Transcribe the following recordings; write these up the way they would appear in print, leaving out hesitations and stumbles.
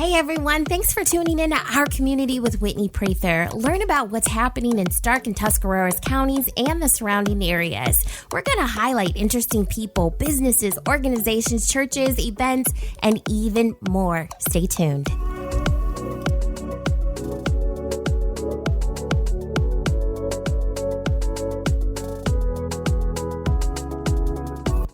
Hey everyone, thanks for tuning in to Our Community with Whitney Prather. Learn about what's happening in Stark and Tuscarawas counties and the surrounding areas. We're going to highlight interesting people, businesses, organizations, churches, events, and even more. Stay tuned.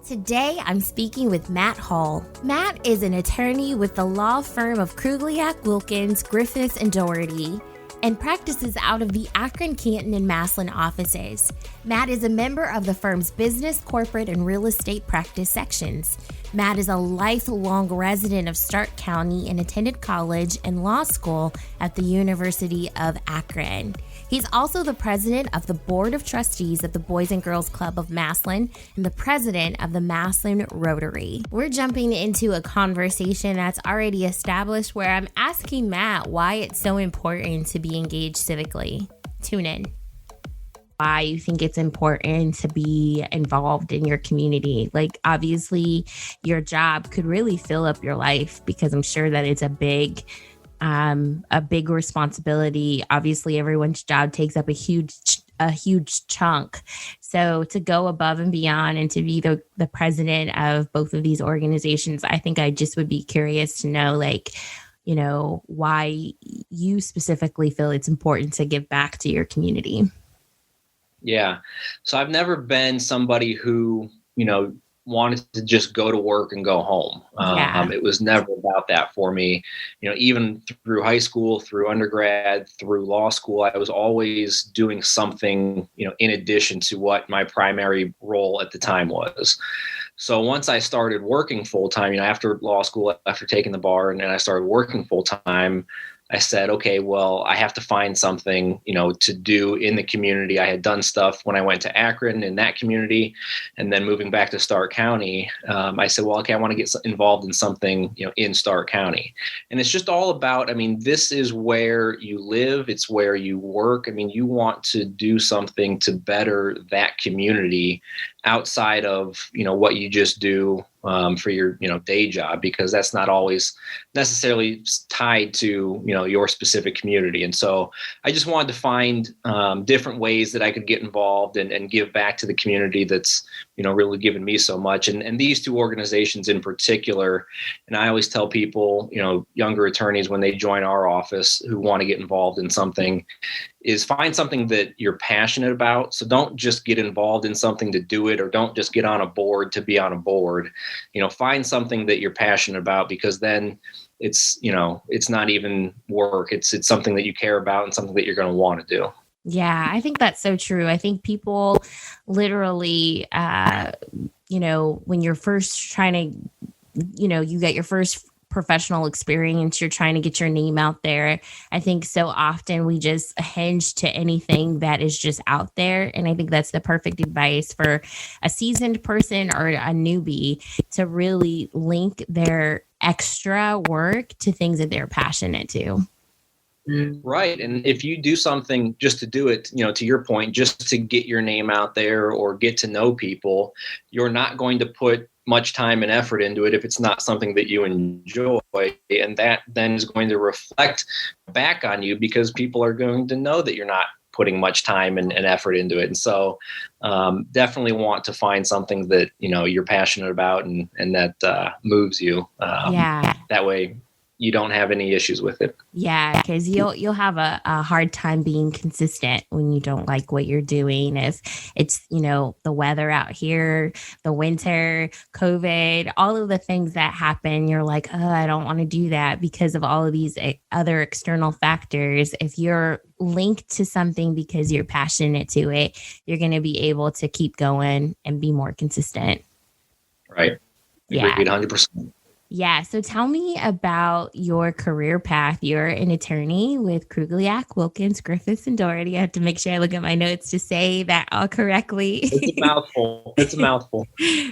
Today, I'm speaking with Matt Hall. Matt is an attorney with the law firm of Krugliak, Wilkins, Griffiths, and Doherty, and practices out of the Akron, Canton, and Massillon offices. Matt is a member of the firm's business, corporate, and real estate practice sections. Matt is a lifelong resident of Stark County and attended college and law school at the University of Akron. He's also the president of the Board of Trustees of the Boys and Girls Club of Massillon and the president of the Massillon Rotary. We're jumping into a conversation that's already established where I'm asking Matt why it's so important to be engaged civically. Tune in. Why you think it's important to be involved in your community. Like, obviously, your job could really fill up your life because I'm sure that it's a big responsibility. Obviously, everyone's job takes up a huge chunk. So to go above and beyond and to be the president of both of these organizations, I think I just would be curious to know, like, you know, why you specifically feel it's important to give back to your community. Yeah. So I've never been somebody who, wanted to just go to work and go home. It was never about that for me. Even through high school, through undergrad, through law school, I was always doing something, in addition to what my primary role at the time was. So once I started working full time, after law school, after taking the bar, and then I started working full time, I said, okay, well, I have to find something, to do in the community. I had done stuff when I went to Akron in that community, and then moving back to Stark County, I said, well, okay, I want to get involved in something, in Stark County. And it's just all about, this is where you live. It's where you work. You want to do something to better that community outside of, what you just do for your, day job, because that's not always necessarily tied to, your specific community. And so I just wanted to find different ways that I could get involved and give back to the community that's, really given me so much. And these two organizations in particular, and I always tell people, younger attorneys when they join our office who want to get involved in something, is find something that you're passionate about. So don't just get involved in something to do it, or don't just get on a board to be on a board. Find something that you're passionate about, because then it's not even work. It's something that you care about and something that you're going to want to do. Yeah, I think that's so true. I think people literally, when you're first trying to, you get your first professional experience, you're trying to get your name out there. I think so often we just hinge to anything that is just out there. And I think that's the perfect advice for a seasoned person or a newbie to really link their extra work to things that they're passionate to. Right. And if you do something just to do it, to your point, just to get your name out there or get to know people, you're not going to put much time and effort into it if it's not something that you enjoy. And that then is going to reflect back on you, because people are going to know that you're not putting much time and effort into it. And so definitely want to find something that, you're passionate about and that moves you. That way you don't have any issues with it. Yeah, because you'll have a hard time being consistent when you don't like what you're doing. If it's, the weather out here, the winter, COVID, all of the things that happen, you're like, oh, I don't want to do that because of all of these other external factors. If you're linked to something because you're passionate to it, you're going to be able to keep going and be more consistent. Right. Agreed, 100%. Yeah. So tell me about your career path. You're an attorney with Krugliak, Wilkins, Griffiths, and Doherty. I have to make sure I look at my notes to say that all correctly. It's a mouthful.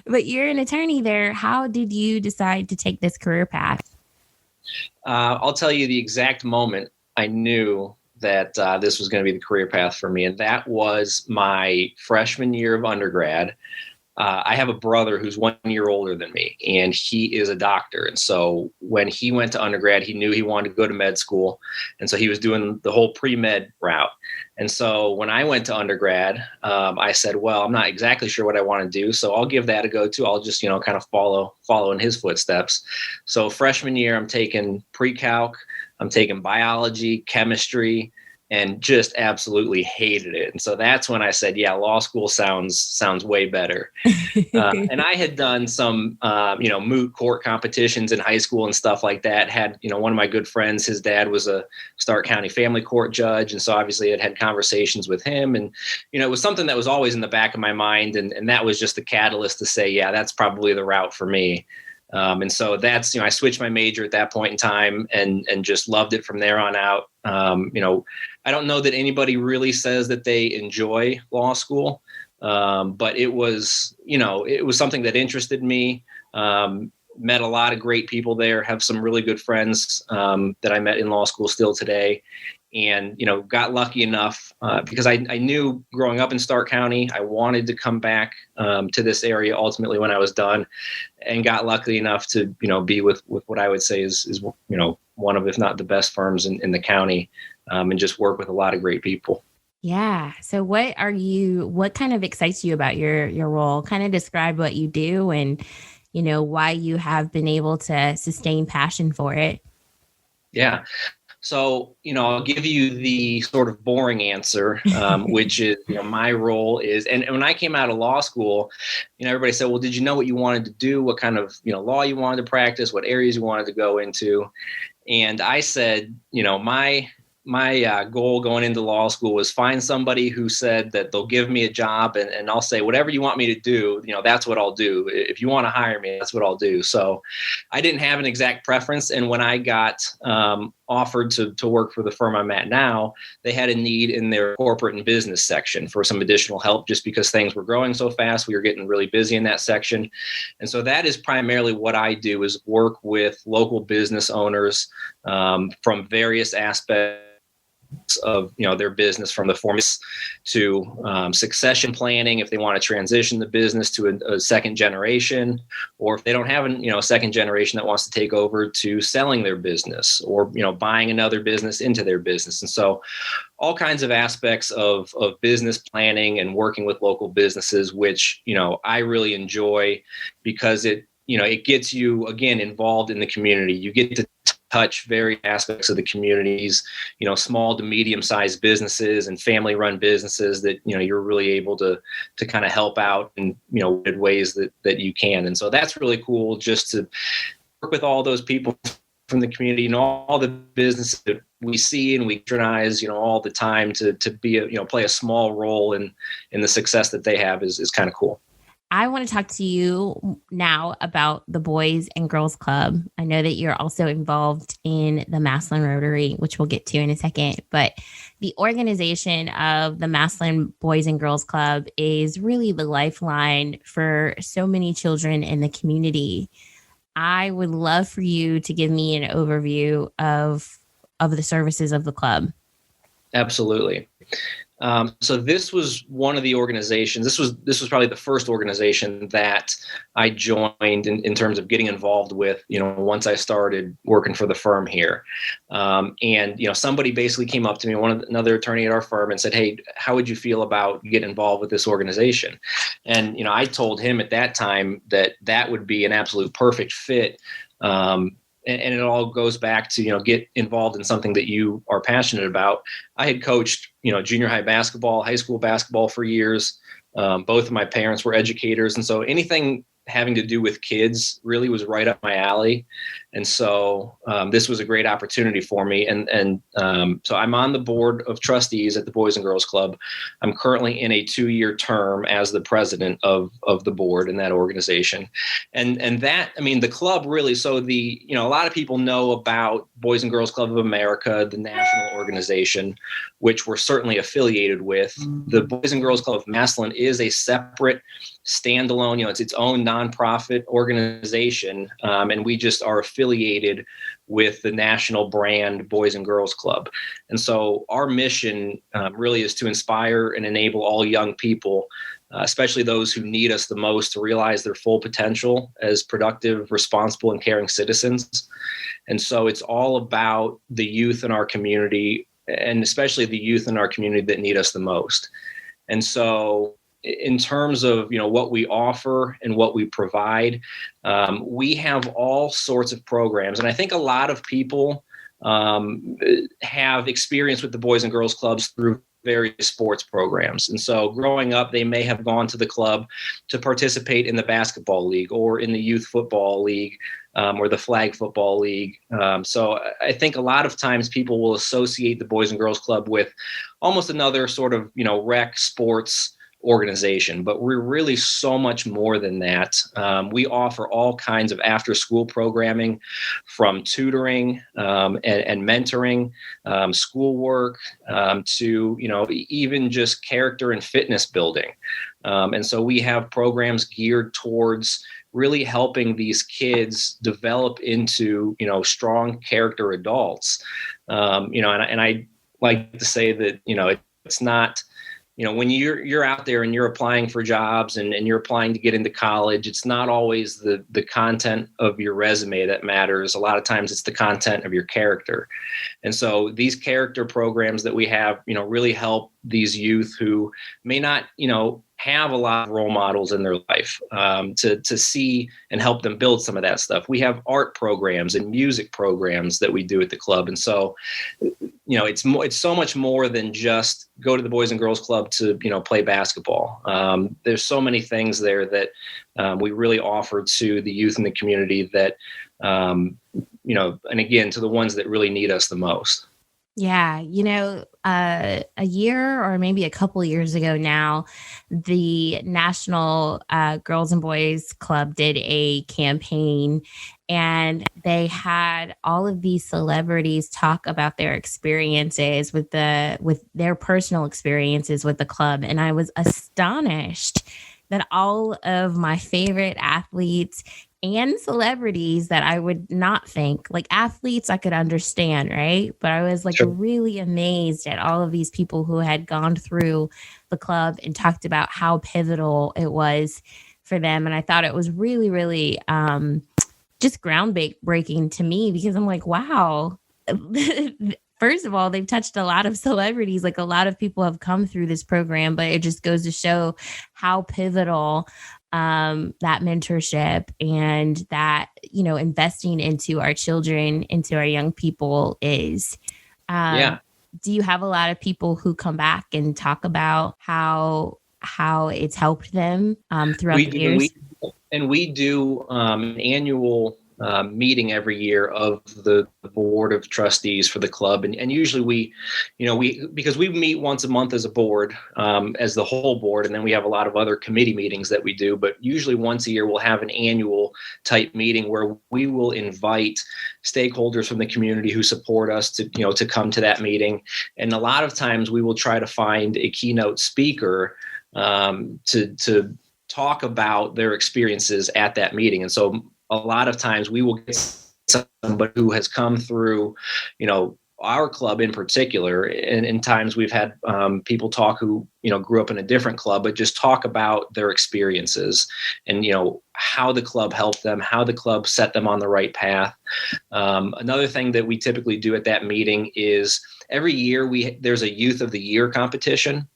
But you're an attorney there. How did you decide to take this career path? I'll tell you the exact moment I knew that this was going to be the career path for me. And that was my freshman year of undergrad. I have a brother who's 1 year older than me, and he is a doctor. And so when he went to undergrad, he knew he wanted to go to med school. And so he was doing the whole pre-med route. And so when I went to undergrad, I said, well, I'm not exactly sure what I want to do, so I'll give that a go too. I'll just, kind of follow in his footsteps. So freshman year, I'm taking pre-calc, I'm taking biology, chemistry, and just absolutely hated it. And so that's when I said, yeah, law school sounds way better. And I had done some, moot court competitions in high school and stuff like that. Had, one of my good friends, his dad was a Stark County family court judge. And so obviously I'd had conversations with him, and, it was something that was always in the back of my mind. And that was just the catalyst to say, yeah, that's probably the route for me. And so that's, I switched my major at that point in time and just loved it from there on out. I don't know that anybody really says that they enjoy law school. But it was, it was something that interested me. Met a lot of great people there, have some really good friends that I met in law school still today. And, got lucky enough because I knew growing up in Stark County, I wanted to come back to this area ultimately when I was done, and got lucky enough to, be with what I would say is one of, if not the best firms in the county, and just work with a lot of great people. Yeah. So what kind of excites you about your role? Kind of describe what you do and, why you have been able to sustain passion for it. Yeah. So, I'll give you the sort of boring answer, which is, my role is, and when I came out of law school, everybody said, well, did you know what you wanted to do? What kind of, law you wanted to practice, what areas you wanted to go into? And I said, my goal going into law school was find somebody who said that they'll give me a job and I'll say, whatever you want me to do, that's what I'll do. If you want to hire me, that's what I'll do. So I didn't have an exact preference. And when I got offered to work for the firm I'm at now, they had a need in their corporate and business section for some additional help just because things were growing so fast. We were getting really busy in that section. And so that is primarily what I do, is work with local business owners from various aspects of their business, from the forms to succession planning, if they want to transition the business to a second generation, or if they don't have a second generation that wants to take over, to selling their business, or buying another business into their business. And so all kinds of aspects of business planning and working with local businesses, which I really enjoy, because it gets you, again, involved in the community. You get to touch various aspects of the communities, small to medium-sized businesses and family-run businesses that, you're really able to kind of help out in, in ways that you can. And so that's really cool, just to work with all those people from the community, all the businesses that we see and we patronize, all the time, to be play a small role in the success that they have is kind of cool. I want to talk to you now about the Boys and Girls Club. I know that you're also involved in the Massillon Rotary, which we'll get to in a second, but the organization of the Massillon Boys and Girls Club is really the lifeline for so many children in the community. I would love for you to give me an overview of the services of the club. Absolutely. So this was one of the organizations. This was probably the first organization that I joined in terms of getting involved with, once I started working for the firm here. And somebody basically came up to me, another attorney at our firm, and said, hey, how would you feel about getting involved with this organization? And, I told him at that time that would be an absolute perfect fit. And it all goes back to, get involved in something that you are passionate about. I had coached, junior high basketball, high school basketball for years. Both of my parents were educators. And so anything having to do with kids really was right up my alley. And so this was a great opportunity for me. And so I'm on the board of trustees at the Boys and Girls Club. I'm currently in a 2-year term as the president of the board in that organization. And that, the club really, so a lot of people know about Boys and Girls Club of America, the national organization, which we're certainly affiliated with. The Boys and Girls Club of Massillon is a separate, standalone, it's its own nonprofit organization. And we just are affiliated with the national brand Boys and Girls Club. And so our mission really is to inspire and enable all young people especially those who need us the most to realize their full potential as productive, responsible, and caring citizens. And so it's all about the youth in our community, and especially the youth in our community that need us the most. And so in terms of, what we offer and what we provide, we have all sorts of programs. And I think a lot of people have experience with the Boys and Girls Clubs through various sports programs. And so growing up, they may have gone to the club to participate in the basketball league or in the youth football league or the flag football league. So I think a lot of times people will associate the Boys and Girls Club with almost another sort of, rec sports organization, but we're really so much more than that. We offer all kinds of after school programming, from tutoring and mentoring, schoolwork, to, even just character and fitness building. And so we have programs geared towards really helping these kids develop into, strong character adults. And I like to say that, it's not, when you're out there and you're applying for jobs and you're applying to get into college, it's not always the content of your resume that matters. A lot of times it's the content of your character. And so these character programs that we have, really help these youth who may not, have a lot of role models in their life to see and help them build some of that stuff. We have art programs and music programs that we do at the club. And so, it's so much more than just go to the Boys and Girls Club to, play basketball. There's so many things there that we really offer to the youth in the community that, and again, to the ones that really need us the most. Yeah. A year or maybe a couple years ago now, the National Girls and Boys Club did a campaign, and they had all of these celebrities talk about their experiences with their personal experiences with the club. And I was astonished that all of my favorite athletes and celebrities that I would not think, like athletes, I could understand, right? But I was Sure. really amazed at all of these people who had gone through the club and talked about how pivotal it was for them. And I thought it was really, really just groundbreaking to me, because I'm like, wow. First of all, they've touched a lot of celebrities. Like, a lot of people have come through this program, but it just goes to show how pivotal that mentorship and that, investing into our children, into our young people is. Yeah. Do you have a lot of people who come back and talk about how it's helped them throughout the years? We do an annual meeting every year of the board of trustees for the club. And usually we because we meet once a month as a board, as the whole board, and then we have a lot of other committee meetings that we do. But usually once a year, we'll have an annual type meeting where we will invite stakeholders from the community who support us to come to that meeting. And a lot of times we will try to find a keynote speaker to talk about their experiences at that meeting. And so a lot of times we will get somebody who has come through, our club in particular. And in times we've had people talk who, grew up in a different club, but just talk about their experiences and, how the club helped them, how the club set them on the right path. Another thing that we typically do at that meeting is every year there's a Youth of the Year competition.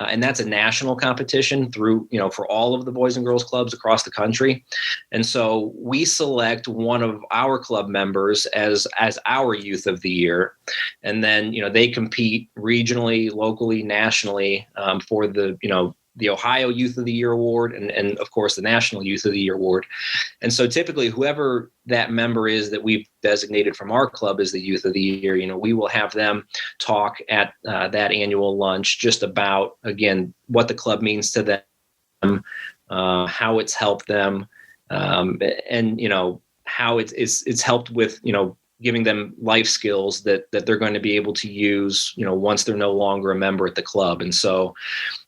And that's a national competition through, for all of the Boys and Girls Clubs across the country. And so we select one of our club members as our Youth of the Year. And then, they compete regionally, locally, nationally for the Ohio Youth of the Year Award and of course the National Youth of the Year Award. And so typically whoever that member is that we've designated from our club as the Youth of the Year, we will have them talk at that annual lunch just about, again, what the club means to them, how it's helped them, and how it's helped with, giving them life skills that they're going to be able to use, once they're no longer a member at the club. And so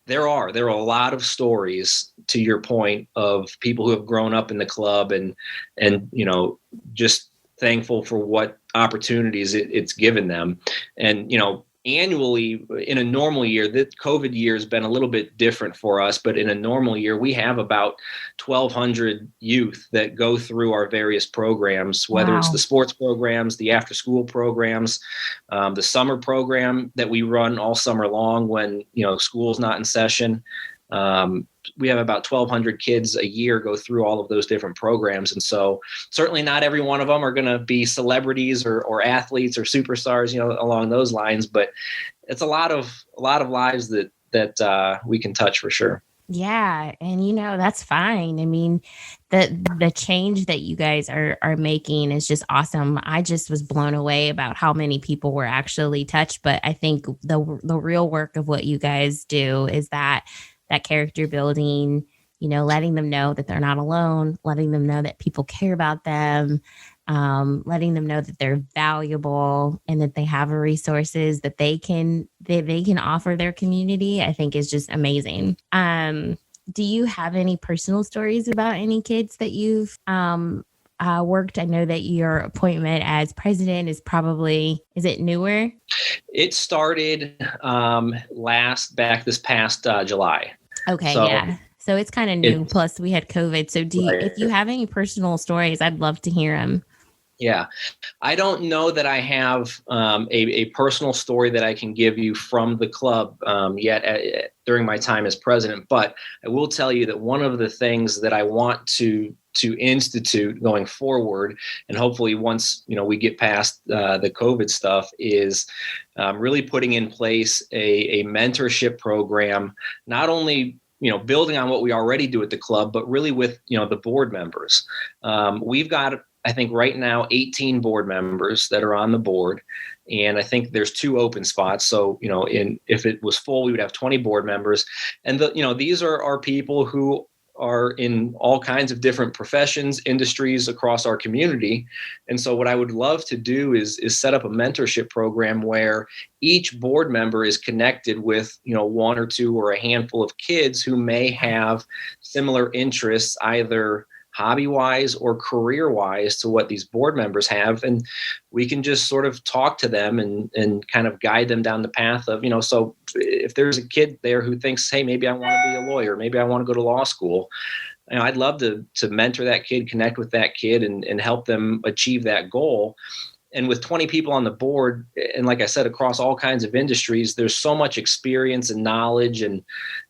there are a lot of stories, to your point, of people who have grown up in the club and just thankful for what opportunities it's given them. And, annually in a normal year, the COVID year has been a little bit different for us, but in a normal year, we have about 1,200 youth that go through our various programs, whether it's the sports programs, the after school programs, the summer program that we run all summer long when, school's not in session. We have about 1,200 kids a year go through all of those different programs. And so certainly not every one of them are going to be celebrities or athletes or superstars, along those lines, but it's a lot of lives that we can touch for sure. Yeah. And, that's fine. I mean, the change that you guys are making is just awesome. I just was blown away about how many people were actually touched. But I think the real work of what you guys do is that character building, letting them know that they're not alone, letting them know that people care about them, letting them know that they're valuable and that they have resources that they can offer their community, I think is just amazing. Do you have any personal stories about any kids that you've worked? I know that your appointment as president is it newer? It started this past July. Okay, yeah. So it's kind of new. Plus, we had COVID. So if you have any personal stories, I'd love to hear them. Yeah. I don't know that I have a personal story that I can give you from the club yet during my time as president, but I will tell you that one of the things that I want to institute going forward, and hopefully once we get past the COVID stuff, is really putting in place a mentorship program, not only building on what we already do at the club, but really with the board members. We've got, I think right now, 18 board members that are on the board. And I think there's 2 open spots. So, if it was full, we would have 20 board members. And these are people who are in all kinds of different professions, industries across our community. And so what I would love to do is set up a mentorship program where each board member is connected with, 1 or 2 or a handful of kids who may have similar interests, either hobby-wise or career-wise, to what these board members have. And we can just sort of talk to them and kind of guide them down the path of, so if there's a kid there who thinks, hey, maybe I want to be a lawyer, maybe I want to go to law school, I'd love to mentor that kid, connect with that kid and help them achieve that goal. And with 20 people on the board, and like I said, across all kinds of industries, there's so much experience and knowledge and,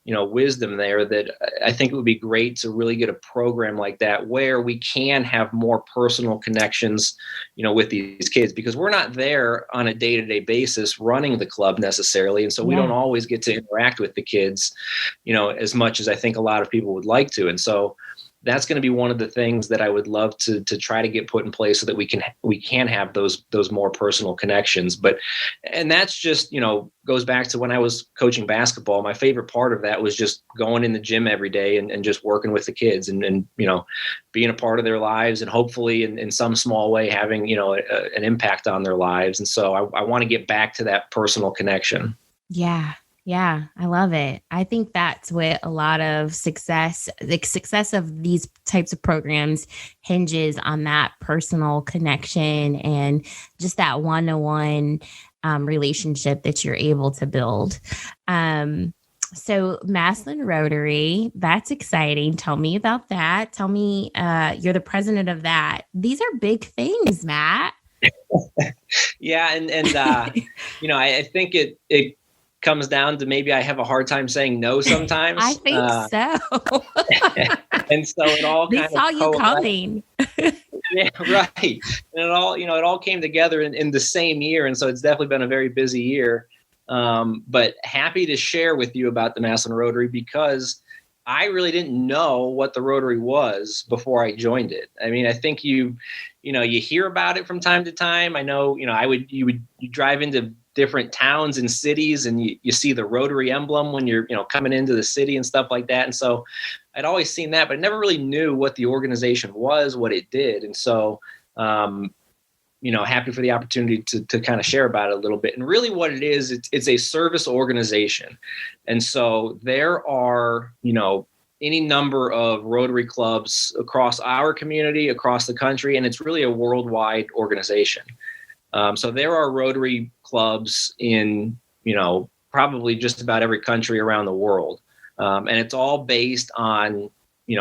wisdom there that I think it would be great to really get a program like that where we can have more personal connections, with these kids, because we're not there on a day-to-day basis running the club necessarily. And so we don't always get to interact with the kids, as much as I think a lot of people would like to. And so that's going to be one of the things that I would love to try to get put in place so that we can have those more personal connections. And that's just, goes back to when I was coaching basketball. My favorite part of that was just going in the gym every day and just working with the kids and being a part of their lives and hopefully in some small way having, an impact on their lives. And so I want to get back to that personal connection. Yeah. Yeah, I love it. I think that's what a lot of success, the success of these types of programs hinges on, that personal connection and just that one-to-one relationship that you're able to build. So Massillon Rotary, that's exciting. Tell me about that. Tell me, you're the president of that. These are big things, Matt. Yeah. And I think it comes down to maybe I have a hard time saying no sometimes. I think so. And so it all kind of saw you coming. Yeah, right. And it all came together in the same year. And so it's definitely been a very busy year. But happy to share with you about the Massillon Rotary, because I really didn't know what the Rotary was before I joined it. I mean, I think you hear about it from time to time. I know, you drive into different towns and cities and you see the Rotary emblem when you're, coming into the city and stuff like that. And so I'd always seen that, but I never really knew what the organization was, what it did. And so, happy for the opportunity to kind of share about it a little bit. And really what it is, it's a service organization. And so there are, any number of Rotary clubs across our community, across the country, and it's really a worldwide organization. So there are Rotary clubs in probably just about every country around the world. And it's all based on,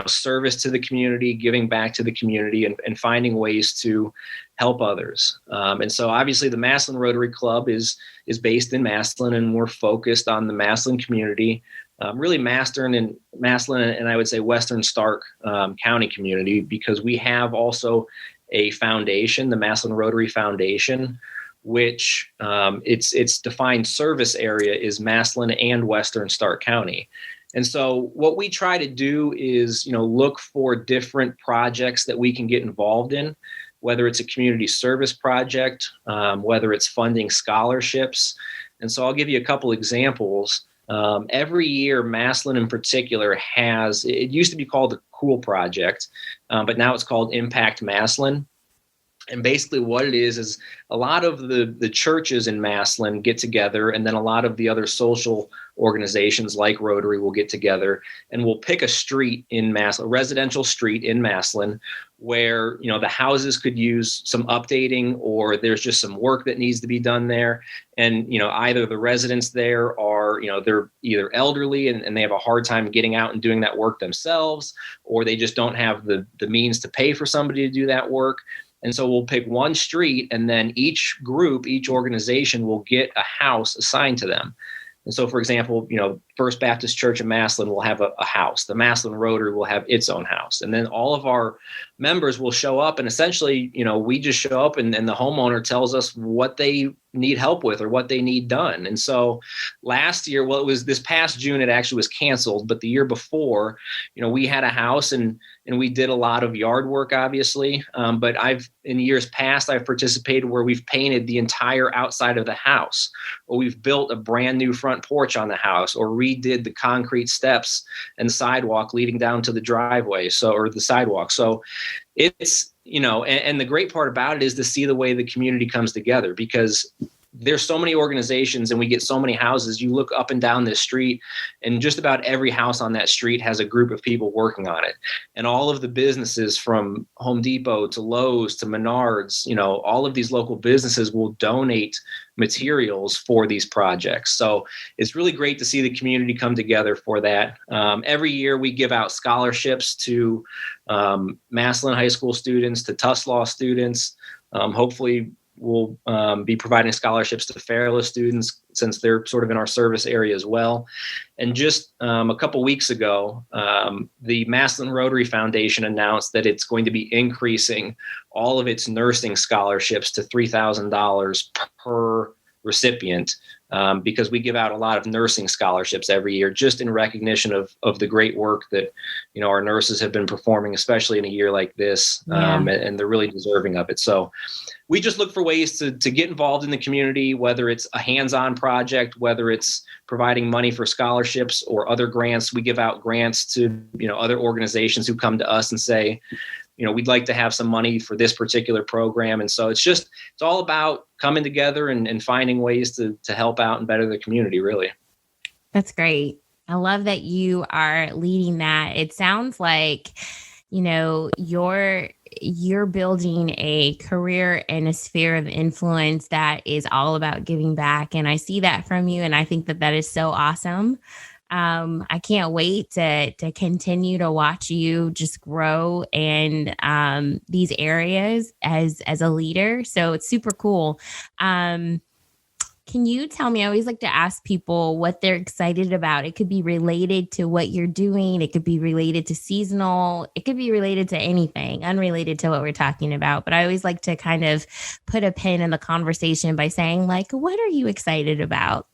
service to the community, giving back to the community, and finding ways to help others. And so obviously the Massillon Rotary Club is based in Massillon, and we're focused on the Massillon community, really Massillon and I would say Western Stark County community, because we have also a foundation, the Massillon Rotary Foundation, which its defined service area is Massillon and Western Stark County. And so what we try to do is, look for different projects that we can get involved in, whether it's a community service project, whether it's funding scholarships. And so I'll give you a couple examples. Every year, Massillon in particular it used to be called the Cool Project, but now it's called Impact Massillon. And basically what it is a lot of the churches in Massillon get together, and then a lot of the other social organizations like Rotary will get together, and we'll pick a street in Massillon, a residential street in Massillon, where, the houses could use some updating, or there's just some work that needs to be done there. And, either the residents there are, they're either elderly and they have a hard time getting out and doing that work themselves, or they just don't have the means to pay for somebody to do that work. And so we'll pick one street, and then each organization will get a house assigned to them. And so, for example, First Baptist Church of Massillon will have a house. The Massillon Rotary will have its own house. And then all of our members will show up, and essentially, we just show up, and the homeowner tells us what they need help with or what they need done. And so last year, it was this past June, it actually was canceled, but the year before, we had a house, and we did a lot of yard work, obviously. But in years past, I've participated where we've painted the entire outside of the house, or we've built a brand new front porch on the house, or redid the concrete steps and sidewalk leading down to the driveway, or the sidewalk. So it's, and the great part about it is to see the way the community comes together, because there's so many organizations and we get so many houses. You look up and down this street, and just about every house on that street has a group of people working on it. And all of the businesses, from Home Depot to Lowe's to Menards, all of these local businesses will donate materials for these projects. So it's really great to see the community come together for that. Every year we give out scholarships to Massillon High School students, to Tuslaw students. Hopefully we'll be providing scholarships to Fairless students, since they're sort of in our service area as well. And just a couple weeks ago, the Massillon Rotary Foundation announced that it's going to be increasing all of its nursing scholarships to $3,000 per recipient, because we give out a lot of nursing scholarships every year, just in recognition of the great work that, our nurses have been performing, especially in a year like this. And they're really deserving of it. So we just look for ways to get involved in the community, whether it's a hands-on project, whether it's providing money for scholarships or other grants. We give out grants to, other organizations who come to us and say, we'd like to have some money for this particular program. And so it's all about coming together and finding ways to help out and better the community, really. That's great. I love that you are leading that. It sounds like, you're building a career and a sphere of influence that is all about giving back. And I see that from you. And I think that is so awesome. I can't wait to continue to watch you just grow in these areas as a leader. So it's super cool. Can you tell me, I always like to ask people what they're excited about. It could be related to what you're doing. It could be related to seasonal. It could be related to anything, unrelated to what we're talking about. But I always like to kind of put a pin in the conversation by saying, what are you excited about?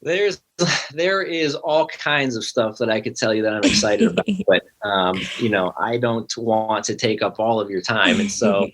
There is all kinds of stuff that I could tell you that I'm excited about, but I don't want to take up all of your time. And so,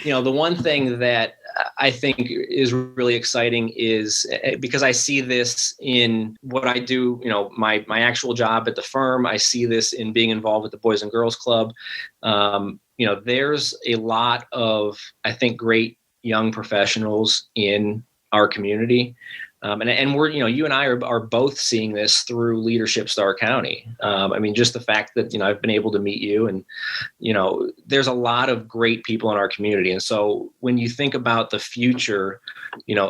the one thing that I think is really exciting is because I see this in what I do, my actual job at the firm. I see this in being involved with the Boys and Girls Club. There's a lot of, I think, great young professionals in our community. And we're, you and I are both seeing this through leadership Stark County. I mean, just the fact that, I've been able to meet you, and, there's a lot of great people in our community. And so when you think about the future,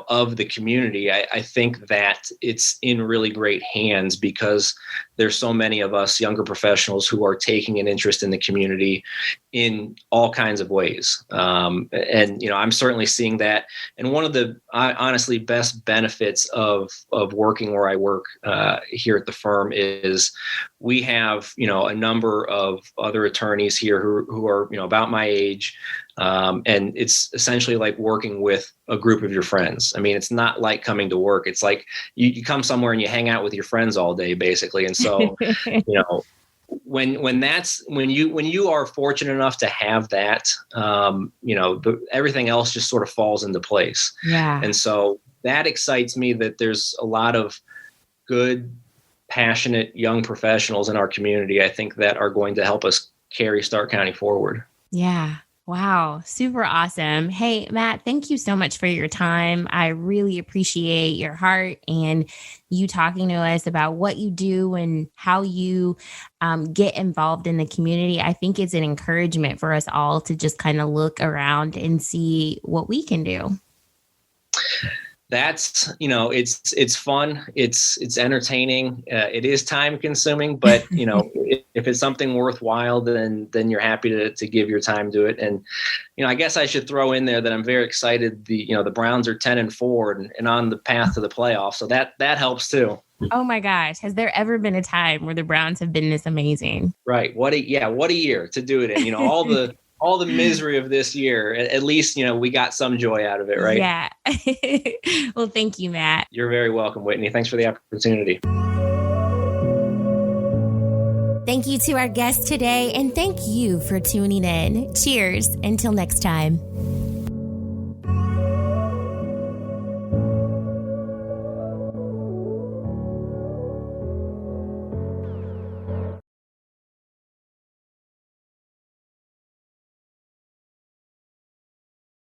of the community, I think that it's in really great hands, because there's so many of us younger professionals who are taking an interest in the community in all kinds of ways. And, I'm certainly seeing that. And one of the honestly best benefits of working where I work here at the firm is we have, a number of other attorneys here who are, about my age. And it's essentially like working with a group of your friends. I mean, it's not like coming to work. It's like you come somewhere and you hang out with your friends all day, basically. And so, when you are fortunate enough to have that, everything else just sort of falls into place. Yeah. And so that excites me, that there's a lot of good, passionate young professionals in our community, I think, that are going to help us carry Stark County forward. Yeah. Wow. Super awesome. Hey, Matt, thank you so much for your time. I really appreciate your heart and you talking to us about what you do and how you get involved in the community. I think it's an encouragement for us all to just kind of look around and see what we can do. That's, it's fun. It's entertaining. It is time consuming, but if it's something worthwhile, then you're happy to give your time to it. And, I guess I should throw in there that I'm very excited. The Browns are 10-4 and on the path to the playoffs. So that helps too. Oh my gosh. Has there ever been a time where the Browns have been this amazing? Right. What a year to do it in, all the misery of this year, at least, we got some joy out of it, right? Yeah. Well, thank you, Matt. You're very welcome, Whitney. Thanks for the opportunity. Thank you to our guest today, and thank you for tuning in. Cheers. Until next time.